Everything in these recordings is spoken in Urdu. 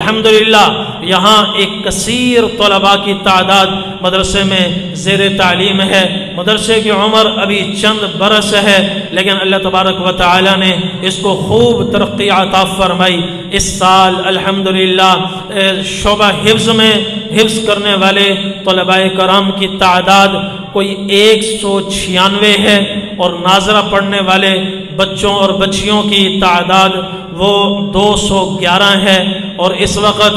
الحمدللہ یہاں ایک کثیر طلباء کی تعداد مدرسے میں زیر تعلیم ہے۔ مدرسے کی عمر ابھی چند برس ہے، لیکن اللہ تبارک و تعالی نے اس کو خوب ترقی عطا فرمائی۔ اس سال الحمدللہ شعبہ حفظ میں حفظ کرنے والے طلباء کرام کی تعداد کوئی 196 ہے، اور ناظرہ پڑھنے والے بچوں اور بچیوں کی تعداد وہ 211 ہے، اور اس وقت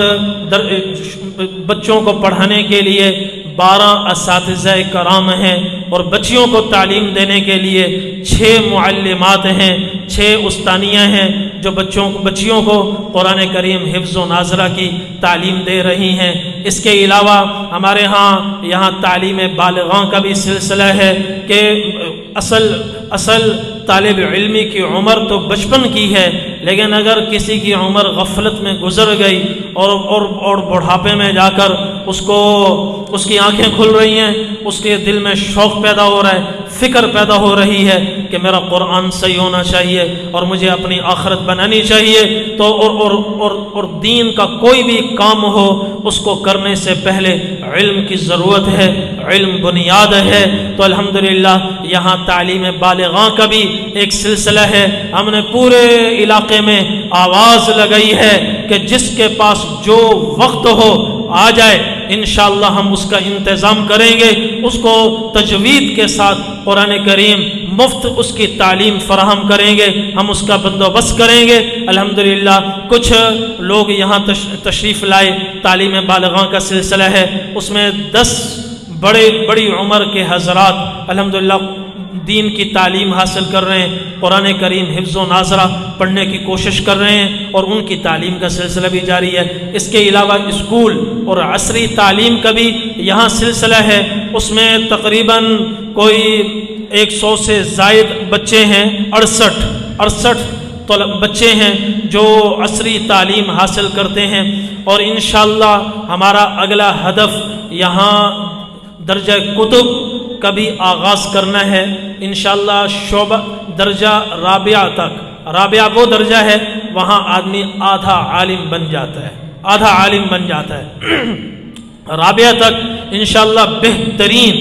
بچوں کو پڑھانے کے لیے 12 اساتذہ کرام ہیں، اور بچیوں کو تعلیم دینے کے لیے 6 معلمات ہیں، 6 استانیہ ہیں جو بچیوں کو قرآن کریم حفظ و ناظرہ کی تعلیم دے رہی ہیں۔ اس کے علاوہ ہمارے یہاں تعلیم بالغاں کا بھی سلسلہ ہے کہ اصل طالب علمی کی عمر تو بچپن کی ہے، لیکن اگر کسی کی عمر غفلت میں گزر گئی اور بڑھاپے میں جا کر اس کی آنکھیں کھل رہی ہیں، اس کے دل میں شوق پیدا ہو رہا ہے، فکر پیدا ہو رہی ہے کہ میرا قرآن صحیح ہونا چاہیے اور مجھے اپنی آخرت بنانی چاہیے، تو اور دین کا کوئی بھی کام ہو اس کو کرنے سے پہلے علم کی ضرورت ہے، علم بنیاد ہے۔ تو الحمدللہ یہاں تعلیم بالغاں کا بھی ایک سلسلہ ہے۔ ہم نے پورے علاقے میں آواز لگائی ہے کہ جس کے پاس جو وقت ہو آ جائے، انشاءاللہ ہم اس کا انتظام کریں گے، اس کو تجوید کے ساتھ قرآن کریم مفت اس کی تعلیم فراہم کریں گے، ہم اس کا بندوبست کریں گے۔ الحمدللہ کچھ لوگ یہاں تشریف لائے، تعلیم بالغاں کا سلسلہ ہے، اس میں 10 بڑی عمر کے حضرات الحمدللہ دین کی تعلیم حاصل کر رہے ہیں، قرآن کریم حفظ و ناظرہ پڑھنے کی کوشش کر رہے ہیں، اور ان کی تعلیم کا سلسلہ بھی جاری ہے۔ اس کے علاوہ اسکول اور عصری تعلیم کا بھی یہاں سلسلہ ہے، اس میں تقریباً کوئی 100 سے زائد بچے ہیں، 68 بچے ہیں جو عصری تعلیم حاصل کرتے ہیں، اور انشاءاللہ ہمارا اگلا ہدف یہاں درجہ کتب کا بھی آغاز کرنا ہے۔ انشاءاللہ شعبہ درجہ رابعہ تک، رابعہ وہ درجہ ہے وہاں آدمی آدھا عالم بن جاتا ہے، رابعہ تک انشاءاللہ بہترین،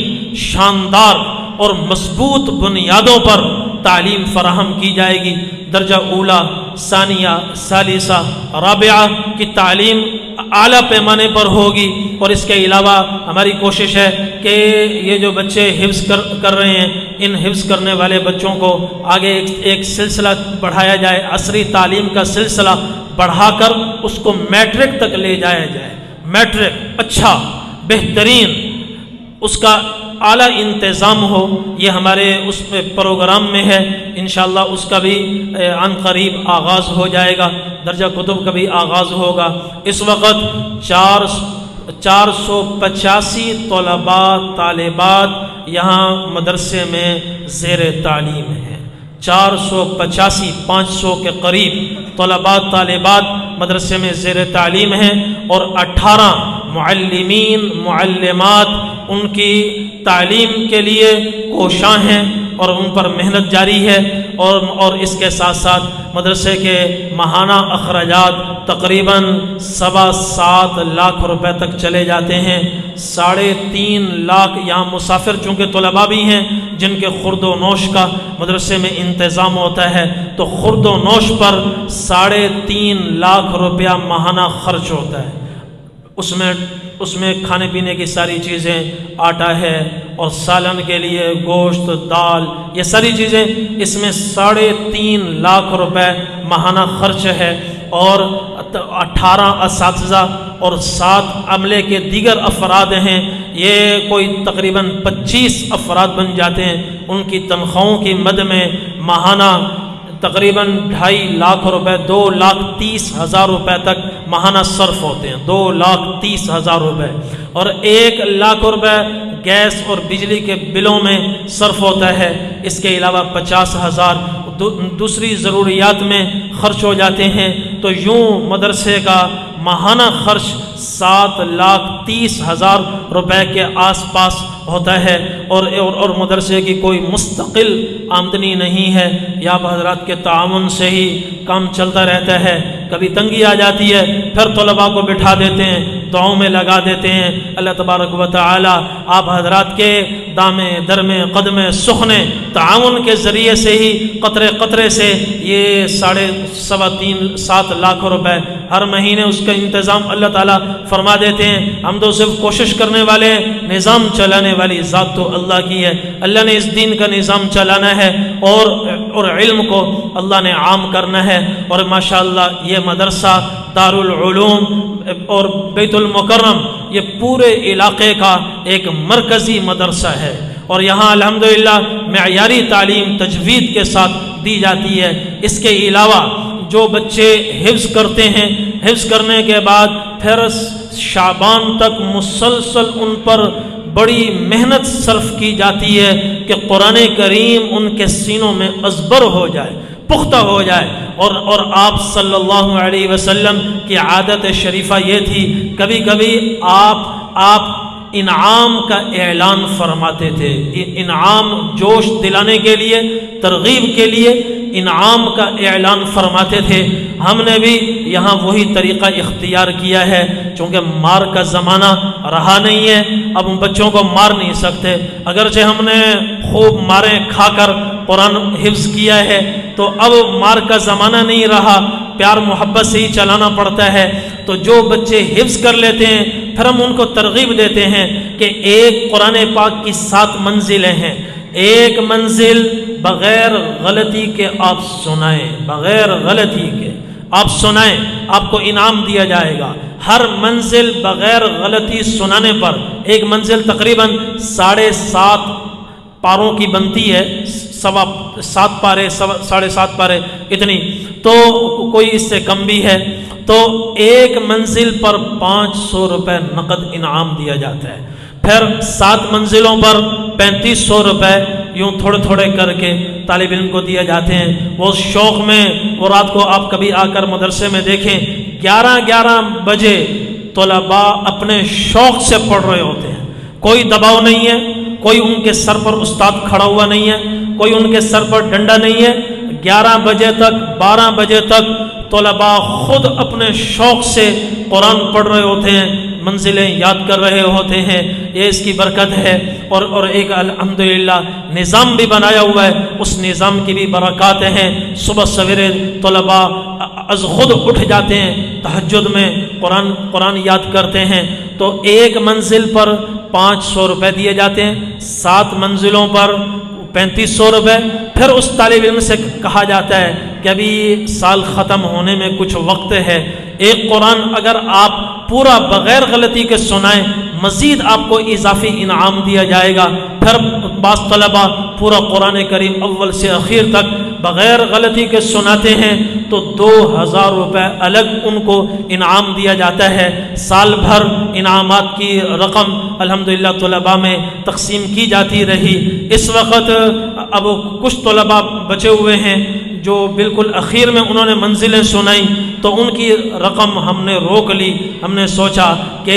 شاندار اور مضبوط بنیادوں پر تعلیم فراہم کی جائے گی۔ درجہ اولا، ثانیہ، ثالثہ، رابعہ کی تعلیم اعلیٰ پیمانے پر ہوگی، اور اس کے علاوہ ہماری کوشش ہے کہ یہ جو بچے حفظ کر رہے ہیں، ان حفظ کرنے والے بچوں کو آگے ایک سلسلہ بڑھایا جائے، عصری تعلیم کا سلسلہ بڑھا کر اس کو میٹرک تک لے جایا جائے، میٹرک اچھا بہترین، اس کا اعلیٰ انتظام ہو۔ یہ ہمارے اس پروگرام میں ہے، انشاءاللہ اس کا بھی عن قریب آغاز ہو جائے گا، درجہ کتب کا بھی آغاز ہوگا۔ اس وقت 485 طلباء طالبات یہاں مدرسے میں زیر تعلیم ہیں، 485 500 کے قریب طلباء طالبات مدرسے میں زیر تعلیم ہیں، اور 18 معلمین معلمات ان کی تعلیم کے لیے کوشاں ہیں اور ان پر محنت جاری ہے، اور اس کے ساتھ ساتھ مدرسے کے ماہانہ اخراجات تقریباً 7.25 لاکھ روپے تک چلے جاتے ہیں۔ 3.5 لاکھ یہاں مسافر چونکہ طلباء بھی ہیں جن کے خورد و نوش کا مدرسے میں انتظام ہوتا ہے، تو خورد و نوش پر 3.5 لاکھ روپیہ ماہانہ خرچ ہوتا ہے۔ اس میں کھانے پینے کی ساری چیزیں، آٹا ہے، اور سالن کے لیے گوشت، دال، یہ ساری چیزیں، اس میں 3.5 لاکھ روپے ماہانہ خرچ ہے، اور 18 اساتذہ اور 7 عملے کے دیگر افراد ہیں، یہ کوئی تقریباً 25 افراد بن جاتے ہیں۔ ان کی تنخواہوں کی مد میں ماہانہ تقریباً 2.5 لاکھ روپے، 2,30,000 روپے تک ماہانہ صرف ہوتے ہیں، 2,30,000 روپے، اور 1 لاکھ روپے گیس اور بجلی کے بلوں میں صرف ہوتا ہے۔ اس کے علاوہ 50,000 دوسری ضروریات میں خرچ ہو جاتے ہیں، تو یوں مدرسے کا ماہانہ خرچ 7,30,000 روپے کے آس پاس ہوتا ہے، اور مدرسے کی کوئی مستقل آمدنی نہیں ہے، یا حضرات کے تعاون سے ہی کام چلتا رہتا ہے۔ کبھی تنگی آ جاتی ہے، پھر طلباء کو بٹھا دیتے ہیں، دعاؤں میں لگا دیتے ہیں۔ اللہ تبارک و تعالی آپ حضرات کے دامے درمے قدمے سخنے تعاون کے ذریعے سے ہی قطرے قطرے سے یہ 3.25 لاکھ روپے ہر مہینے اس کا انتظام اللہ تعالیٰ فرما دیتے ہیں۔ ہم تو صرف کوشش کرنے والے، نظام چلانے والی ذات تو اللہ کی ہے۔ اللہ نے اس دین کا نظام چلانا ہے اور علم کو اللہ نے عام کرنا ہے۔ اور ماشاءاللہ یہ مدرسہ دارالعلوم اور بیت المکرم یہ پورے علاقے کا ایک مرکزی مدرسہ ہے، اور یہاں الحمدللہ معیاری تعلیم تجوید کے ساتھ دی جاتی ہے۔ اس کے علاوہ جو بچے حفظ کرتے ہیں، حفظ کرنے کے بعد پھر شعبان تک مسلسل ان پر بڑی محنت صرف کی جاتی ہے کہ قرآن کریم ان کے سینوں میں ازبر ہو جائے، پختہ ہو جائے۔ اور آپ صلی اللہ علیہ وسلم کی عادت شریفہ یہ تھی، کبھی کبھی آپ انعام کا اعلان فرماتے تھے۔ انعام جوش دلانے کے لیے، ترغیب کے لیے انعام کا اعلان فرماتے تھے۔ ہم نے بھی یہاں وہی طریقہ اختیار کیا ہے، چونکہ مار کا زمانہ رہا نہیں ہے، اب ہم بچوں کو مار نہیں سکتے۔ اگرچہ ہم نے خوب ماریں کھا کر قرآن حفظ کیا ہے، تو اب مار کا زمانہ نہیں رہا، پیار محبت سے ہی چلانا پڑتا ہے۔ تو جو بچے حفظ کر لیتے ہیں پھر ہم ان کو ترغیب دیتے ہیں کہ ایک قرآن پاک کی 7 منزلیں ہیں، ایک منزل بغیر غلطی کے آپ سنائیں، بغیر غلطی کے آپ سنائیں، آپ کو انعام دیا جائے گا۔ ہر منزل بغیر غلطی سنانے پر، ایک منزل تقریباً 7.5 پاروں کی بنتی ہے، 7 پارے 7.5 پارے اتنی، تو کوئی اس سے کم بھی ہے، تو ایک منزل پر 500 روپے نقد انعام دیا جاتا ہے۔ پھر 7 منزلوں پر 3500 روپے یوں تھوڑے تھوڑے کر کے طالب علم کو دیے جاتے ہیں۔ وہ شوق میں، وہ رات کو آپ کبھی آ کر مدرسے میں دیکھیں، 11 بجے طلباء اپنے شوق سے پڑھ رہے ہوتے ہیں، کوئی دباؤ نہیں ہے، کوئی ان کے سر پر استاد کھڑا ہوا نہیں ہے، کوئی ان کے سر پر ڈنڈا نہیں ہے۔ 11 بجے تک، 12 بجے تک طلباء خود اپنے شوق سے قرآن پڑھ رہے ہوتے ہیں، منزلیں یاد کر رہے ہوتے ہیں۔ یہ اس کی برکت ہے۔ اور ایک الحمدللہ نظام بھی بنایا ہوا ہے، اس نظام کی بھی برکات ہیں۔ صبح سویرے طلباء از خود اٹھ جاتے ہیں، تہجد میں قرآن یاد کرتے ہیں۔ تو ایک منزل پر 500 روپے دیے جاتے ہیں، 7 منزلوں پر 3500 روپے۔ پھر اس طالب علم سے کہا جاتا ہے کہ ابھی سال ختم ہونے میں کچھ وقت ہے، ایک قرآن اگر آپ پورا بغیر غلطی کے سنائیں، مزید آپ کو اضافی انعام دیا جائے گا۔ پھر بعض طلباء پورا قرآن کریم اول سے اخیر تک بغیر غلطی کے سناتے ہیں تو 2000 روپے الگ ان کو انعام دیا جاتا ہے۔ سال بھر انعامات کی رقم الحمدللہ طلباء میں تقسیم کی جاتی رہی۔ اس وقت اب کچھ طلباء بچے ہوئے ہیں جو بالکل اخیر میں انہوں نے منزلیں سنائیں، تو ان کی رقم ہم نے روک لی۔ ہم نے سوچا کہ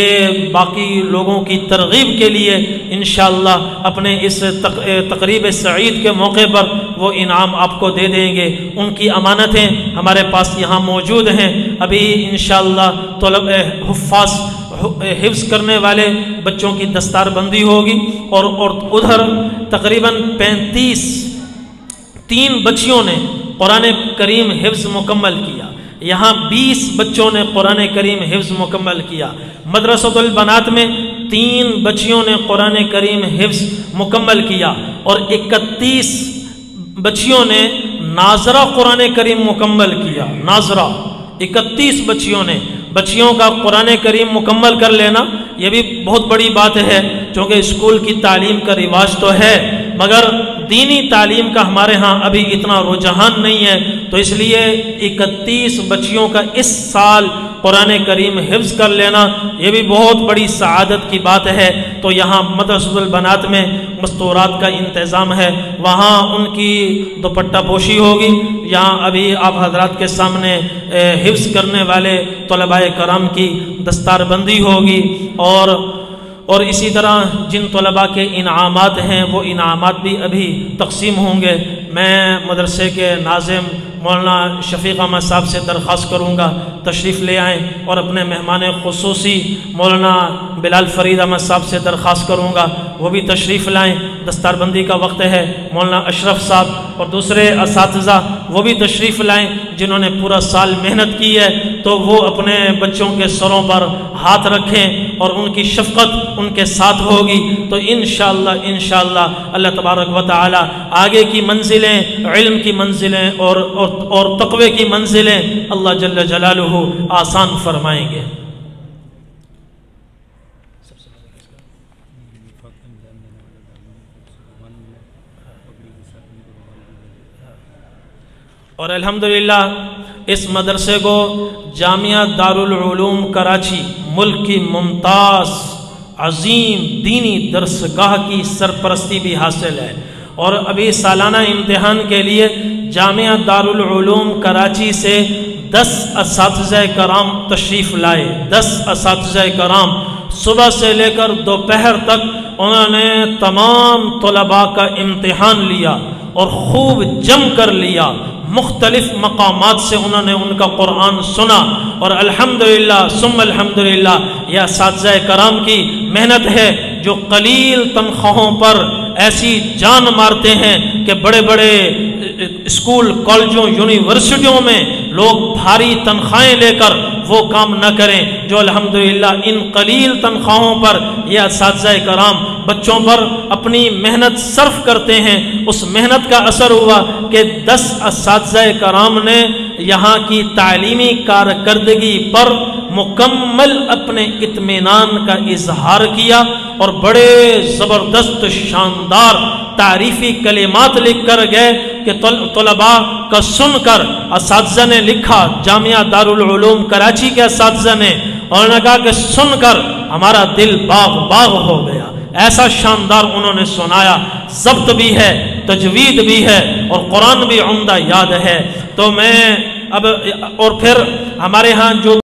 باقی لوگوں کی ترغیب کے لیے انشاءاللہ اپنے اس تقریب سعید کے موقع پر وہ انعام آپ کو دے دیں گے۔ ان کی امانتیں ہمارے پاس یہاں موجود ہیں۔ ابھی انشاءاللہ حفاظ حفظ کرنے والے بچوں کی دستار بندی ہوگی، اور ادھر تقریباً 3 بچیوں نے قرآن کریم حفظ مکمل کیا، یہاں 20 بچوں نے قرآن کریم حفظ مکمل کیا۔ مدرسۃ البنات میں 3 بچیوں نے قرآن کریم حفظ مکمل کیا، اور 31 بچیوں نے ناظرہ قرآن کریم مکمل کیا۔ ناظرہ 31 بچیوں کا قرآن کریم مکمل کر لینا یہ بھی بہت بڑی بات ہے، چونکہ اسکول کی تعلیم کا رواج تو ہے مگر دینی تعلیم کا ہمارے ہاں ابھی اتنا رجحان نہیں ہے، تو اس لیے 31 بچیوں کا اس سال قرآن کریم حفظ کر لینا یہ بھی بہت بڑی سعادت کی بات ہے۔ تو یہاں مدرسۃ البنات میں مستورات کا انتظام ہے، وہاں ان کی دوپٹہ پوشی ہوگی۔ یہاں ابھی آپ حضرات کے سامنے حفظ کرنے والے طلباء کرام کی دستار بندی ہوگی، اور اسی طرح جن طلباء کے انعامات ہیں وہ انعامات بھی ابھی تقسیم ہوں گے۔ میں مدرسے کے ناظم مولانا شفیق احمد صاحب سے درخواست کروں گا تشریف لے آئیں، اور اپنے مہمان خصوصی مولانا بلال فرید احمد صاحب سے درخواست کروں گا وہ بھی تشریف لائیں۔ دستار بندی کا وقت ہے، مولانا اشرف صاحب اور دوسرے اساتذہ وہ بھی تشریف لائیں جنہوں نے پورا سال محنت کی ہے، تو وہ اپنے بچوں کے سروں پر ہاتھ رکھیں اور ان کی شفقت ان کے ساتھ ہوگی، تو انشاءاللہ اللہ تبارک و تعالی آگے کی منزلیں، علم کی منزلیں اور تقوی کی منزلیں اللہ جل جلالہ آسان فرمائیں گے۔ اور الحمدللہ اس مدرسے کو جامعہ دارالعلوم کراچی ملک کی ممتاز عظیم دینی درسگاہ کی سرپرستی بھی حاصل ہے، اور ابھی سالانہ امتحان کے لیے جامعہ دارالعلوم کراچی سے 10 اساتذہ کرام تشریف لائے۔ 10 اساتذہ کرام صبح سے لے کر دوپہر تک انہوں نے تمام طلباء کا امتحان لیا اور خوب جم کر لیا، مختلف مقامات سے انہوں نے ان کا قرآن سنا، اور الحمدللہ ثم الحمدللہ یہ اساتذہ کرام کی محنت ہے جو قلیل تنخواہوں پر ایسی جان مارتے ہیں کہ بڑے بڑے اسکول کالجوں یونیورسٹیوں میں لوگ بھاری تنخواہیں لے کر وہ کام نہ کریں جو الحمدللہ ان قلیل تنخواہوں پر یہ اساتذہ کرام بچوں پر اپنی محنت صرف کرتے ہیں۔ اس محنت کا اثر ہوا کہ 10 اساتذہ کرام نے یہاں کی تعلیمی کارکردگی پر مکمل اپنے اطمینان کا اظہار کیا، اور بڑے زبردست شاندار تعریفی کلمات لکھ کر گئے کہ طلباء کا سن کر اساتذہ نے لکھا، جامعہ دارالعلوم کراچی کے اساتذہ نے، اور انہوں نے کہا کہ سن کر ہمارا دل باغ باغ ہو گیا۔ ایسا شاندار انہوں نے سنایا، ضبط بھی ہے، تجوید بھی ہے، اور قرآن بھی عمدہ یاد ہے۔ تو میں اب اور پھر ہمارے ہاں جو